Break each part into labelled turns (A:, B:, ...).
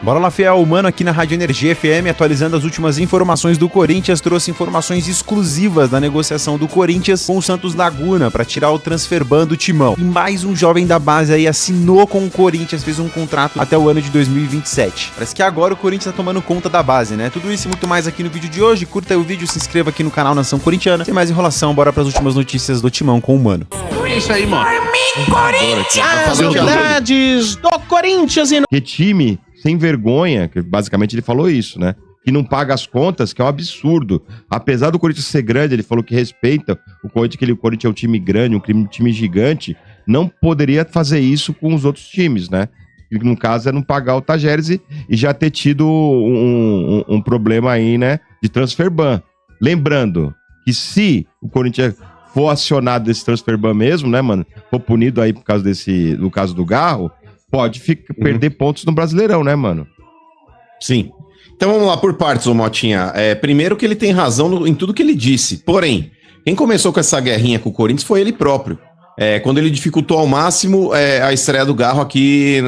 A: Bora lá, fiel, o Mano aqui na Rádio Energia FM, atualizando as últimas informações do Corinthians, trouxe informações exclusivas da negociação do Corinthians com o Santos Laguna para tirar o transferban do Timão. E mais um jovem da base aí assinou com o Corinthians, fez um contrato até o ano de 2027. Parece que agora o Corinthians tá tomando conta da base, né? Tudo isso e muito mais aqui no vídeo de hoje. Curta aí o vídeo, se inscreva aqui no canal Nação Corintiana. Sem mais enrolação, bora para as últimas notícias do Timão com o Mano.
B: É isso aí, mano.
C: As novidades do Corinthians e...
D: Que time sem vergonha, que basicamente ele falou isso, né? Que não paga as contas, que é um absurdo. Apesar do Corinthians ser grande, ele falou que respeita o Corinthians, que o Corinthians é um time grande, um time gigante, não poderia fazer isso com os outros times, né? Que no caso é não pagar o Tajeres e já ter tido um problema aí, né? De transferban. Lembrando que se o Corinthians for acionado desse transferban mesmo, né, mano? For punido aí por causa do caso do Garro, pode perder pontos no Brasileirão, né, mano?
C: Sim. Então vamos lá por partes, ô Motinha. Primeiro que ele tem razão em tudo que ele disse. Porém, quem começou com essa guerrinha com o Corinthians foi ele próprio. Quando ele dificultou ao máximo a estreia do Garro aqui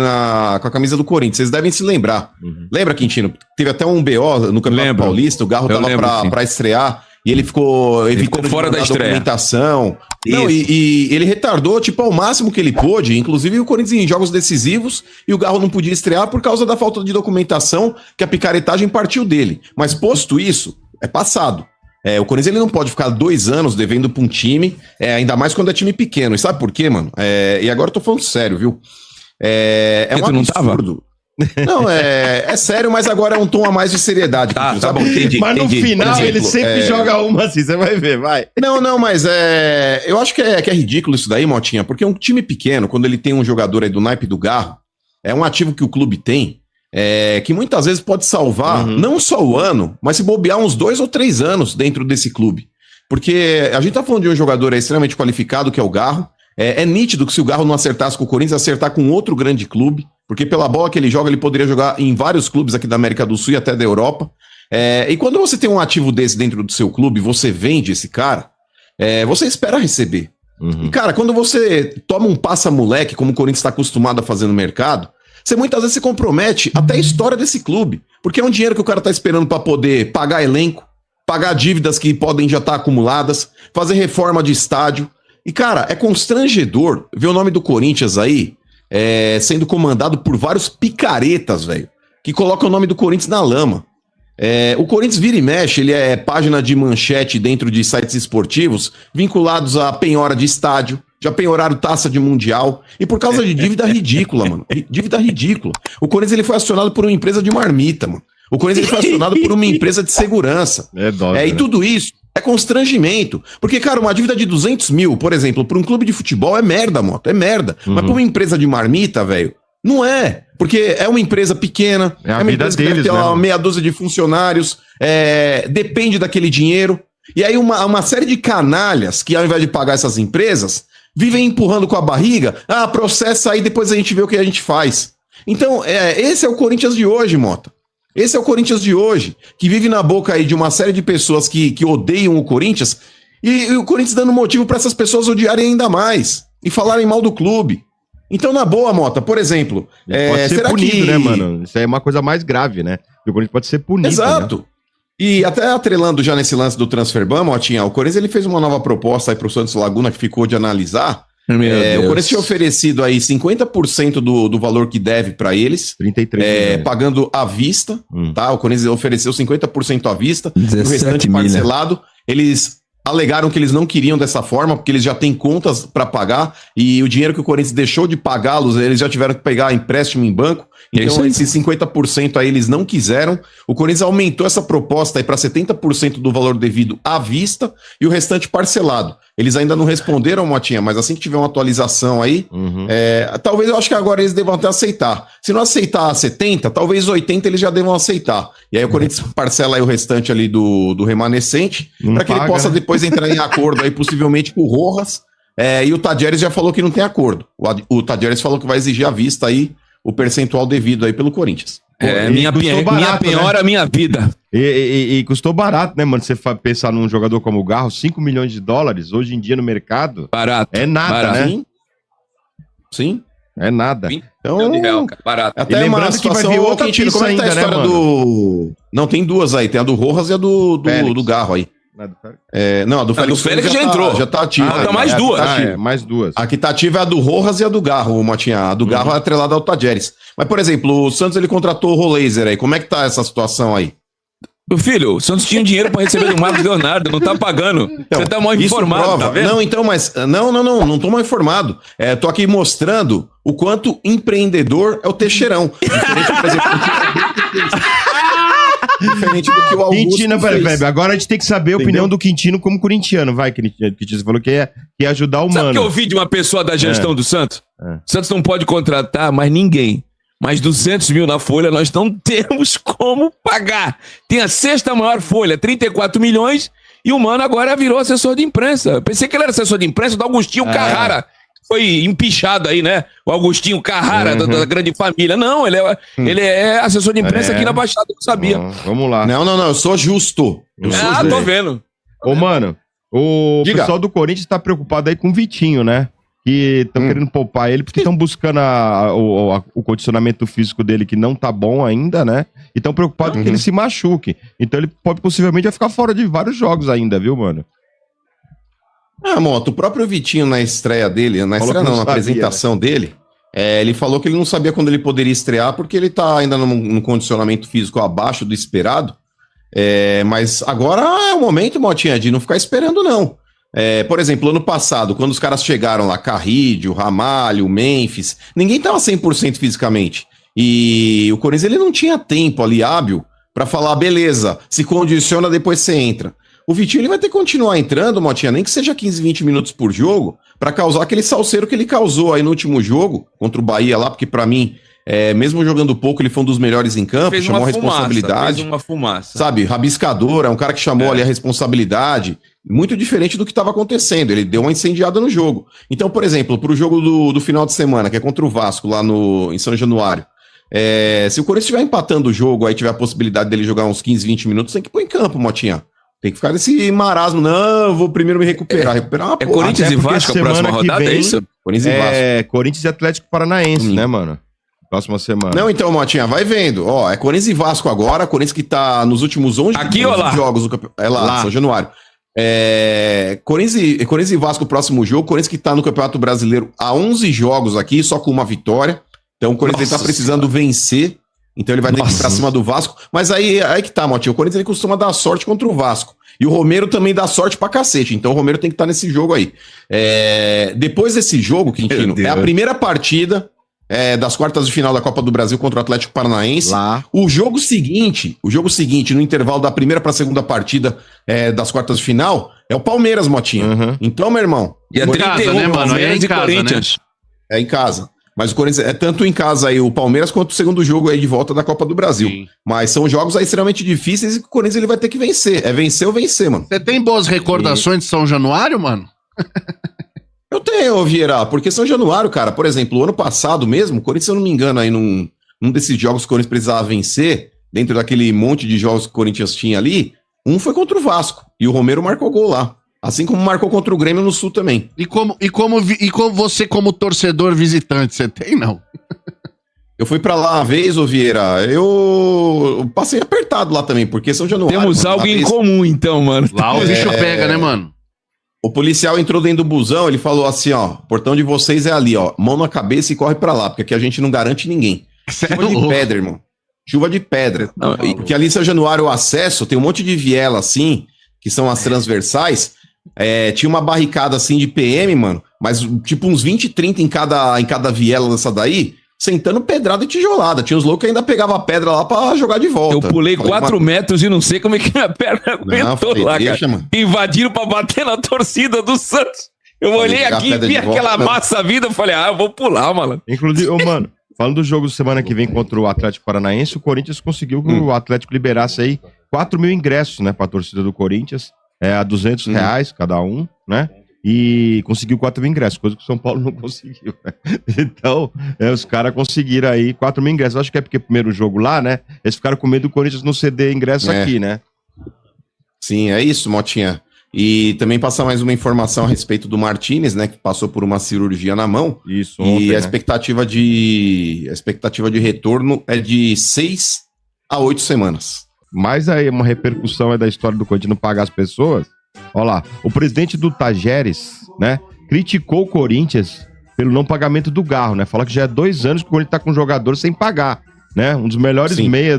C: com a camisa do Corinthians. Vocês devem se lembrar. Lembra, Quintino? Teve até um BO no Campeonato Paulista, o Garro tava pra estrear. E ele ficou evitando
B: fora da
C: documentação. Não, e ele retardou, tipo, ao máximo que ele pôde. Inclusive o Corinthians em jogos decisivos. E o Garro não podia estrear por causa da falta de documentação, que a picaretagem partiu dele. Mas posto isso, é passado. O Corinthians ele não pode ficar 2 anos devendo pra um time, ainda mais quando é time pequeno. E sabe por quê, mano? E agora eu tô falando sério, viu? É um absurdo. Não, é sério, mas agora é um tom a mais de seriedade.
B: Tá bom, entendi.
D: Mas no final exemplo, ele sempre joga uma assim, você vai ver, vai.
C: Não, mas eu acho que é ridículo isso daí, Motinha, porque um time pequeno, quando ele tem um jogador aí do naipe do Garro, é um ativo que o clube tem, que muitas vezes pode salvar, não só o ano, mas se bobear uns 2 ou 3 anos dentro desse clube. Porque a gente tá falando de um jogador extremamente qualificado, que é o Garro. É nítido que se o Garro não acertasse com o Corinthians, acertar com outro grande clube, porque pela bola que ele joga, ele poderia jogar em vários clubes aqui da América do Sul e até da Europa. E quando você tem um ativo desse dentro do seu clube, você vende esse cara, você espera receber. E cara, quando você toma um passa-moleque, como o Corinthians está acostumado a fazer no mercado, você muitas vezes se compromete até a história desse clube, porque é um dinheiro que o cara tá esperando para poder pagar elenco, pagar dívidas que podem já estar acumuladas, fazer reforma de estádio. E, cara, é constrangedor ver o nome do Corinthians aí sendo comandado por vários picaretas, velho, que colocam o nome do Corinthians na lama. O Corinthians vira e mexe, ele é página de manchete dentro de sites esportivos vinculados a penhora de estádio, já penhoraram taça de mundial, e por causa de dívida ridícula, mano. Dívida ridícula. O Corinthians ele foi acionado por uma empresa de marmita, mano. O Corinthians ele foi acionado por uma empresa de segurança. E tudo isso é constrangimento. Porque, cara, uma dívida de 200 mil, por exemplo, para um clube de futebol é merda, moto. É merda. Mas para uma empresa de marmita, velho, não é. Porque é uma empresa pequena,
D: é uma empresa que deve ter
C: uma meia dúzia de funcionários, depende daquele dinheiro. E aí uma série de canalhas que, ao invés de pagar essas empresas, vivem empurrando com a barriga. Processa aí, depois a gente vê o que a gente faz. Então, esse é o Corinthians de hoje, Mota. Esse é o Corinthians de hoje, que vive na boca aí de uma série de pessoas que odeiam o Corinthians, e o Corinthians dando motivo para essas pessoas odiarem ainda mais e falarem mal do clube. Então, na boa, Mota, por exemplo...
D: pode ser punido, né, mano? Isso aí é uma coisa mais grave, né? O Corinthians pode ser punido.
C: Exato. Né? E até atrelando já nesse lance do transferban, Motinha, o Corinthians ele fez uma nova proposta aí pro Santos Laguna que ficou de analisar. O Corinthians tinha oferecido aí 50% do valor que deve para eles,
D: 33
C: pagando à vista, tá? O Corinthians ofereceu 50% à vista, o restante
B: milha.
C: Parcelado. Eles alegaram que eles não queriam dessa forma, porque eles já têm contas para pagar, e o dinheiro que o Corinthians deixou de pagá-los, eles já tiveram que pegar empréstimo em banco. Então, esses 50% aí eles não quiseram. O Corinthians aumentou essa proposta aí para 70% do valor devido à vista e o restante parcelado. Eles ainda não responderam, Motinha, mas assim que tiver uma atualização aí, talvez eu acho que agora eles devam até aceitar. Se não aceitar 70, talvez 80 eles já devam aceitar. E aí o Corinthians parcela aí o restante ali do remanescente, para que ele possa depois entrar em acordo aí, possivelmente com o Rojas. E o Tajeres já falou que não tem acordo. O Tajeres falou que vai exigir à vista aí o percentual devido aí pelo Corinthians.
B: Minha penhora, minha vida.
D: E custou barato, né, mano? Você pensar num jogador como o Garro, 5 milhões de dólares, hoje em dia no mercado.
B: Barato.
D: É nada, né?
C: Sim.
D: É nada.
C: Então,
B: de real, cara, barato.
C: até
D: E
C: uma
D: lembrando que vai
C: situação,
D: vir outra
C: Quintino,
D: pista
C: como é que tá a
D: ainda, né,
C: história do... Não, tem duas aí. Tem a do Rojas e a do Garro aí. Não, a do Félix,
B: Félix já entrou.
C: Já tá ativa.
B: Falta mais duas.
C: Mais duas. A que tá ativa é a do Rojas e a do Garro, Motinha. A do Garro é atrelada ao Tajeres. Mas, por exemplo, o Santos ele contratou o Rolaser aí. Como é que tá essa situação aí?
B: Meu filho, o Santos tinha dinheiro pra receber do Marcos Leonardo, não tá pagando. Você tá mal informado,
C: prova.
B: tá vendo?
C: Não, então, mas... Não tô mal informado. Tô aqui mostrando o quanto empreendedor é o Teixeirão. Diferente, por exemplo, diferente do que o Augusto
D: Quintino,
C: fez.
D: peraí, agora a gente tem que saber a opinião do Quintino como corintiano. Vai, Quintino, você falou que ia ajudar o
B: Sabe o
D: Mano.
B: que eu ouvi de uma pessoa da gestão do Santos? O Santos não pode contratar mais ninguém. Mas 200 mil na folha nós não temos como pagar. Tem a sexta maior folha, 34 milhões, e o Mano agora virou assessor de imprensa. Pensei que ele era assessor de imprensa do Agostinho Carrara. Foi empichado aí, né? O Agostinho Carrara, da grande família. Não, ele é assessor de imprensa aqui na Baixada, eu não sabia.
D: Vamos lá.
C: Não, eu sou justo. Eu sou justo.
B: Tô vendo.
D: Ô, Mano, o pessoal do Corinthians tá preocupado aí com o Vitinho, né? Que estão querendo poupar ele porque estão buscando o condicionamento físico dele que não tá bom ainda, né? E estão preocupados que ele se machuque. Então ele pode possivelmente vai ficar fora de vários jogos ainda, viu, mano?
C: Moto, o próprio Vitinho na estreia dele, na apresentação dele, ele falou que ele não sabia quando ele poderia estrear porque ele tá ainda num condicionamento físico abaixo do esperado. Mas agora é o momento, Motinha, de não ficar esperando, não. Por exemplo, ano passado, quando os caras chegaram lá, Carrídio, Ramalho, Memphis, ninguém tava 100% fisicamente. E o Corinthians ele não tinha tempo ali hábil pra falar, beleza, se condiciona, depois você entra. O Vitinho ele vai ter que continuar entrando, Motinha, nem que seja 15, 20 minutos por jogo, pra causar aquele salseiro que ele causou aí no último jogo, contra o Bahia lá, porque pra mim, mesmo jogando pouco, ele foi um dos melhores em campo, chamou a responsabilidade.
B: Fez uma fumaça.
C: Sabe, rabiscador, é um cara que chamou ali a responsabilidade, muito diferente do que estava acontecendo, ele deu uma incendiada no jogo. Então, por exemplo, pro jogo do final de semana, que é contra o Vasco, lá em São Januário, se o Corinthians estiver empatando o jogo, aí tiver a possibilidade dele jogar uns 15, 20 minutos, tem que pôr em campo, Motinha. Tem que ficar nesse marasmo. Não, eu vou primeiro me recuperar. Recuperar uma porra.
B: Corinthians e Vasco a próxima rodada, é isso?
C: Corinthians e Vasco.
D: Corinthians e Atlético Paranaense, né, mano? Próxima semana.
C: Não, então, Motinha, vai vendo. Ó, é Corinthians e Vasco agora. Corinthians que tá nos últimos 11
B: aqui ou lá?
C: Jogos. É lá, São Januário. Corinthians e Vasco, o próximo jogo. Corinthians que tá no Campeonato Brasileiro há 11 jogos aqui, só com uma vitória. Então o Corinthians tá precisando vencer. Então ele vai ter que ir pra cima do Vasco. Mas aí que tá, Motinho. O Corinthians ele costuma dar sorte contra o Vasco. E o Romero também dá sorte pra cacete. Então o Romero tem que estar nesse jogo aí. Depois desse jogo, Quintino, é a primeira partida das quartas de final da Copa do Brasil contra o Atlético Paranaense. Lá. O jogo seguinte, no intervalo da primeira pra segunda partida das quartas de final, é o Palmeiras, Motinha. Então, meu irmão...
B: E é 31, né, mano? É em casa, Corinthians.
C: Né? É em casa. Mas o Corinthians é tanto em casa aí o Palmeiras quanto o segundo jogo aí de volta da Copa do Brasil. Sim. Mas são jogos aí extremamente difíceis e que o Corinthians ele vai ter que vencer. É vencer ou vencer, mano.
E: Você tem boas recordações de São Januário, mano?
C: Eu tenho, Vieira, porque São Januário, cara, por exemplo, o ano passado mesmo, o Corinthians, se eu não me engano, aí num desses jogos que o Corinthians precisava vencer, dentro daquele monte de jogos que o Corinthians tinha ali, um foi contra o Vasco. E o Romero marcou gol lá. Assim como marcou contra o Grêmio no Sul também.
E: E como você, como torcedor visitante, você tem, não?
C: Eu fui pra lá uma vez, ô Vieira, eu passei apertado lá também, porque São Januário...
B: Temos algo em comum, então, mano.
E: Lá o bicho pega, né, mano?
C: O policial entrou dentro do busão, ele falou assim, ó, o portão de vocês é ali, ó, mão na cabeça e corre pra lá, porque aqui a gente não garante ninguém. Chuva de pedra, irmão. Chuva de pedra. Não, porque ali em São Januário o acesso, tem um monte de viela assim, que são as transversais. Tinha uma barricada assim de PM, mano, mas tipo uns 20, 30 em cada viela dessa daí, sentando pedrada e tijolada. Tinha uns loucos que ainda pegavam pedra lá pra jogar de volta.
B: Eu pulei 4 metros e não sei como é que minha perna aguentou lá, cara. Mano. Invadiram pra bater na torcida do Santos. Eu olhei aqui e vi aquela massa vida, eu falei, eu vou pular, mano.
D: Inclusive, mano, falando do jogo semana que vem contra o Atlético Paranaense, o Corinthians conseguiu que o Atlético liberasse aí 4 mil ingressos, né, pra torcida do Corinthians. A R$200 cada um, né? E conseguiu 4 mil ingressos, coisa que o São Paulo não conseguiu. Então, os caras conseguiram aí 4 mil ingressos. Acho que é porque primeiro jogo lá, né? Eles ficaram com medo do Corinthians não ceder ingresso aqui, né?
C: Sim, é isso, Motinha. E também passar mais uma informação a respeito do Martinez, né, que passou por uma cirurgia na mão.
D: Isso, ontem,
C: e a
D: né?
C: expectativa de retorno é de 6 a 8 semanas.
D: Mas aí uma repercussão da história do Corinthians não pagar as pessoas. Olha lá, o presidente do Tajeres, né, criticou o Corinthians pelo não pagamento do Garro, né? Fala que já é 2 anos que o Corinthians tá com um jogador sem pagar, né? Um dos melhores meia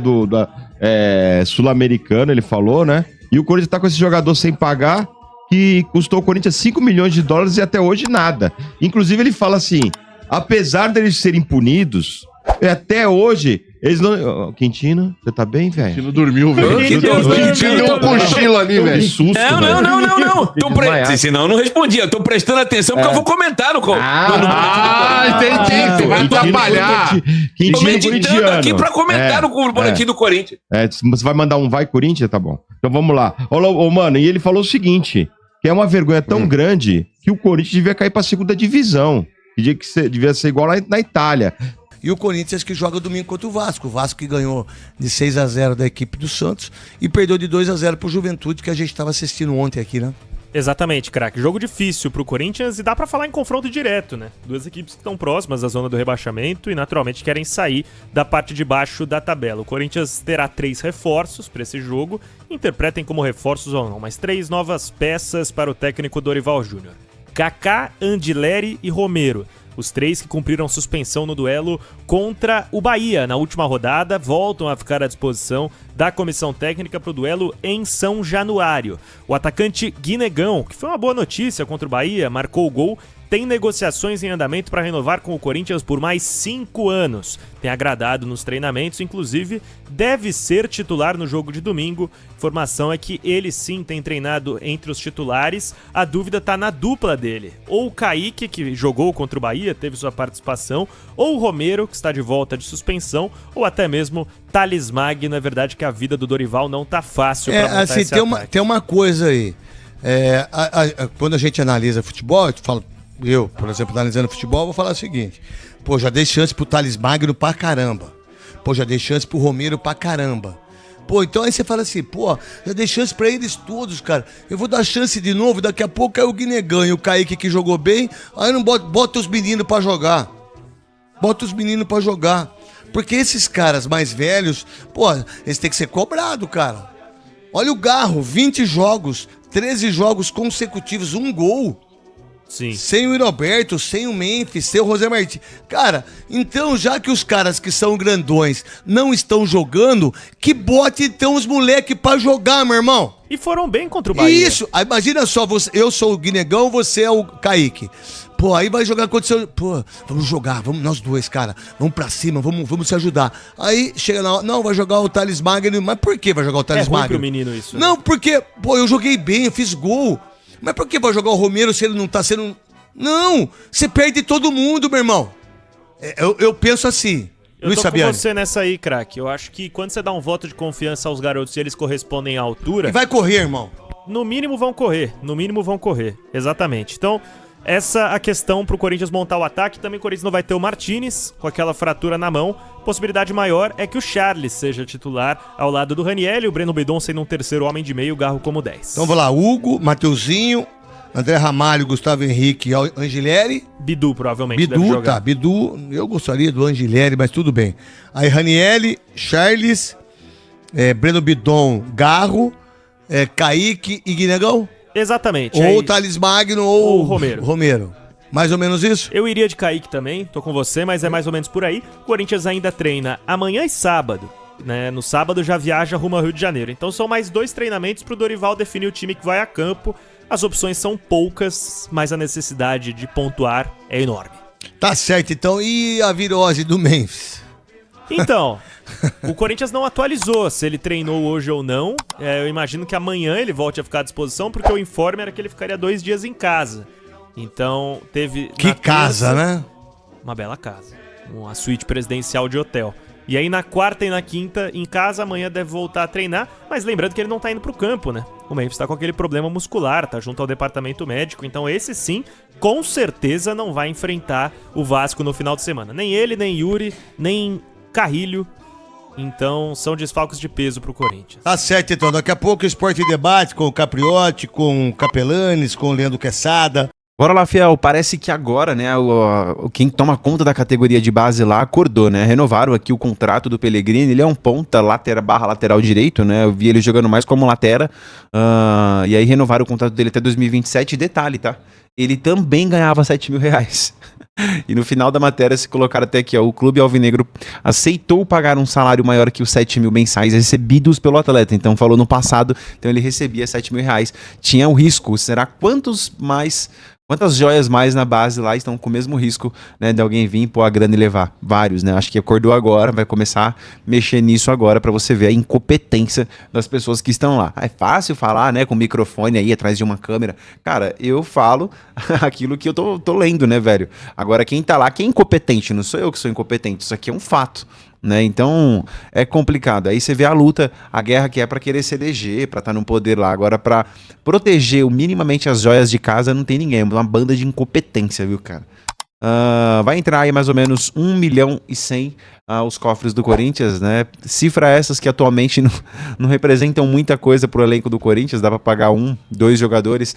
D: sul-americano, ele falou, né? E o Corinthians tá com esse jogador sem pagar, que custou o Corinthians 5 milhões de dólares e até hoje nada. Inclusive ele fala assim, apesar deles serem punidos, até hoje, eles não... Quintino, você tá bem, velho?
E: Quintino dormiu, velho.
B: Quintino
E: deu um cochilo ali, velho.
D: susto,
B: não. Senão eu não respondia. Eu tô prestando atenção porque eu vou comentar no...
E: Entendi. Você vai atrapalhar.
B: Tô meditando aqui pra comentar no boletim do Corinthians.
D: Você vai mandar um Vai Corinthians? Tá bom. Então vamos lá. Ô, mano, e ele falou o seguinte, que é uma vergonha tão grande que o Corinthians devia cair pra 2ª divisão. Devia ser igual lá na Itália.
F: E o Corinthians que joga domingo contra o Vasco. O Vasco que ganhou de 6-0 da equipe do Santos e perdeu de 2-0 pro Juventude, que a gente estava assistindo ontem aqui, né?
G: Exatamente, craque. Jogo difícil pro Corinthians e dá pra falar em confronto direto, né? 2 equipes que estão próximas da zona do rebaixamento e naturalmente querem sair da parte de baixo da tabela. O Corinthians terá 3 reforços pra esse jogo, interpretem como reforços ou não, mas 3 novas peças para o técnico Dorival Júnior. Kaká, Andileri e Romero. Os 3 que cumpriram suspensão no duelo contra o Bahia na última rodada voltam a ficar à disposição da comissão técnica para o duelo em São Januário. O atacante Guinegão, que foi uma boa notícia contra o Bahia, marcou o gol, tem negociações em andamento para renovar com o Corinthians por mais 5 anos. Tem agradado nos treinamentos, inclusive deve ser titular no jogo de domingo. Informação é que ele sim tem treinado entre os titulares. A dúvida tá na dupla dele. Ou o Kaique, que jogou contra o Bahia, teve sua participação, ou o Romero, que está de volta de suspensão, ou até mesmo Thales Magno. É verdade que a vida do Dorival não tá fácil para montar
F: assim,
G: esse
F: tem uma coisa aí. Quando a gente analisa futebol, eu, por exemplo, analisando futebol, vou falar o seguinte. Pô, já dei chance pro Thales Magno pra caramba. Pô, já dei chance pro Romero pra caramba. Pô, então aí você fala assim, pô, já dei chance pra eles todos, cara. Eu vou dar chance de novo, daqui a pouco é o Guinegão e o Kaique que jogou bem, aí não bota os meninos pra jogar. Bota os meninos pra jogar. Porque esses caras mais velhos, pô, eles têm que ser cobrados, cara. Olha o Garro, 20 jogos, 13 jogos consecutivos, 1 gol.
G: Sim.
F: Sem o Roberto, sem o Memphis, sem o José Martins. Cara, então já que os caras que são grandões não estão jogando, que bote então os moleques pra jogar, meu irmão.
G: E foram bem contra o Bahia.
F: Isso, aí imagina só, eu sou o Guinegão, você é o Kaique. Pô, aí vai jogar contra o seu... Pô, vamos jogar, vamos nós dois, cara. Vamos pra cima, vamos se ajudar. Aí chega na hora, não, vai jogar o Thales Magno. Mas por que vai jogar o Thales Magno?
G: É ruim pro menino isso.
F: Não, porque, pô, eu joguei bem, eu fiz gol. Mas por que vai jogar o Romero se ele não tá sendo... Não, você perde todo mundo, meu irmão. Eu penso assim.
G: Eu tô com você nessa aí, craque. Eu acho que quando você dá um voto de confiança aos garotos e eles correspondem à altura...
F: E vai correr, irmão.
G: No mínimo vão correr. Exatamente. Então, essa é a questão pro Corinthians montar o ataque. Também o Corinthians não vai ter o Martinez com aquela fratura na mão. Possibilidade maior é que o Charles seja titular ao lado do Ranieri, o Breno Bidon sendo um terceiro homem de meio, o Garro como 10.
F: Então vamos lá, Hugo, Mateuzinho, André Ramalho, Gustavo Henrique e Angileri.
G: Bidu provavelmente deve jogar.
F: Tá, Bidu, eu gostaria do Angileri, mas tudo bem. Aí Ranieri, Charles, Breno Bidon, Garro, Kaique e Guinegão?
G: Exatamente.
F: Ou Thales Magno ou Romero. Mais ou menos isso?
G: Eu iria de Kaique também, tô com você, mas é mais ou menos por aí. O Corinthians ainda treina amanhã e sábado, né? No sábado já viaja rumo ao Rio de Janeiro. Então são mais 2 treinamentos pro Dorival definir o time que vai a campo. As opções são poucas, mas a necessidade de pontuar é enorme.
F: Tá certo, então. E a virose do Memphis?
G: Então, o Corinthians não atualizou se ele treinou hoje ou não. Eu imagino que amanhã ele volte a ficar à disposição, porque o informe era que ele ficaria 2 dias em casa. Então, teve...
F: Que casa, né?
G: Uma bela casa. Uma suíte presidencial de hotel. E aí, na quarta e na quinta, em casa, amanhã deve voltar a treinar. Mas lembrando que ele não tá indo pro campo, né? O Memphis tá com aquele problema muscular, tá junto ao departamento médico. Então, esse sim, com certeza não vai enfrentar o Vasco no final de semana. Nem ele, nem Yuri, nem Carrilho. Então são desfalques de peso pro Corinthians.
F: Tá certo, então. Daqui a pouco o Esporte em Debate com o Capriotti, com o Capelanes, com o Leandro Quesada.
A: Bora lá, Fiel. Parece que agora, né, quem toma conta da categoria de base lá acordou, né? Renovaram aqui o contrato do Pellegrini. Ele é um ponta, lateral direito, né? Eu vi ele jogando mais como lateral. E aí renovaram o contrato dele até 2027. Detalhe, tá? Ele também ganhava R$7.000. E no final da matéria se colocaram até aqui, ó, o clube alvinegro aceitou pagar um salário maior que os 7 mil mensais recebidos pelo atleta. Então falou no passado, então ele recebia R$7.000. Tinha o risco, será quantas joias mais na base lá estão com o mesmo risco, né, de alguém vir, pôr a grana e levar? Vários, né? Acho que acordou agora, vai começar a mexer nisso agora pra você ver a incompetência das pessoas que estão lá. É fácil falar, né, com o microfone aí atrás de uma câmera. Cara, eu falo aquilo que eu tô lendo, né, velho? Agora quem tá lá, quem é incompetente? Não sou eu que sou incompetente, isso aqui é um fato. Né? Então é complicado. Aí você vê a luta, a guerra que é pra querer se eleger, pra estar no poder lá. Agora, pra proteger minimamente as joias de casa, não tem ninguém. É uma banda de incompetência, viu, cara? Vai entrar aí mais ou menos 1.100.000 os cofres do Corinthians, né? Cifra essas que atualmente não representam muita coisa pro elenco do Corinthians. Dá pra pagar 2 jogadores.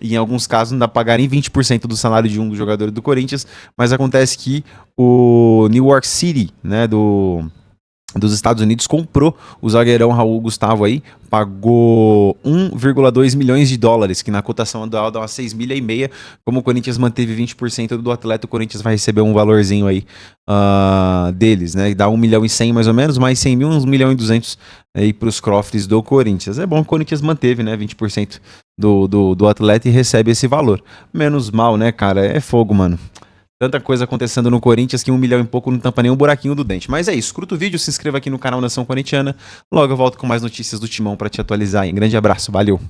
A: E em alguns casos não dá pra pagar nem 20% do salário de um dos jogadores do Corinthians. Mas acontece que o New York City, né, dos Estados Unidos, comprou o zagueirão Raul Gustavo aí, pagou 1,2 milhões de dólares, que na cotação atual dá umas 6.500. Como o Corinthians manteve 20% do atleta, o Corinthians vai receber um valorzinho aí deles, né? Dá 1.100.000 mais ou menos, mais 100 mil, uns 1.200.000 aí pros cofres do Corinthians. É bom que o Corinthians manteve, né, 20% do atleta e recebe esse valor. Menos mal, né, cara? É fogo, mano. Tanta coisa acontecendo no Corinthians que 1 milhão e pouco não tampa nem um buraquinho do dente. Mas é isso, curta o vídeo, se inscreva aqui no canal Nação Corintiana. Logo eu volto com mais notícias do Timão pra te atualizar aí. Um grande abraço, valeu!